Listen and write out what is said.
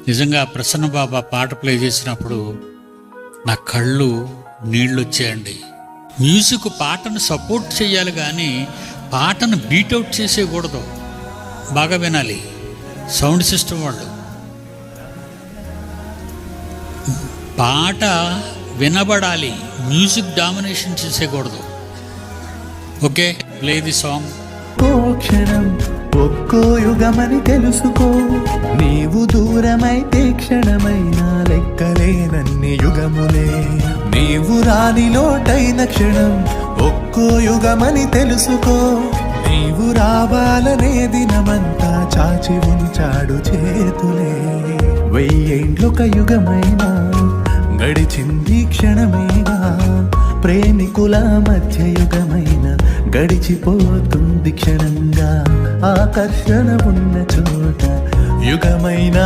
నిజంగా ప్రసన్న బాబా పాట ప్లే చేసినప్పుడు నా కళ్ళు నీళ్ళు వచ్చాయండి. మ్యూజిక్ పాటను సపోర్ట్ చేయాలి కానీ పాటను బీట్అవుట్ చేసేయకూడదు. బాగా వినాలి. సౌండ్ సిస్టమ్ వాళ్ళు పాట వినబడాలి, మ్యూజిక్ డామినేషన్ చేసేయకూడదు. Okay, play the song. క్షణం ఒక్కో యుగమని తెలుసుకో, నీవు దూరమైతే క్షణమైనా లెక్కలేనన్ని యుగములే. నీవు రాని లోటైన క్షణం ఒక్కో యుగమని తెలుసుకో, నీవు రావాలనే దినమంతా చాచి ఉంచాడు చేతులే. వెయ్యేండ్లొక యుగమైనా గడిచింది క్షణమైనా, ప్రేమికుల మధ్య యుగమైన గడిచిపోతుంది క్షణంగా. ఆకర్షణ ఉన్న చోట యుగమైనా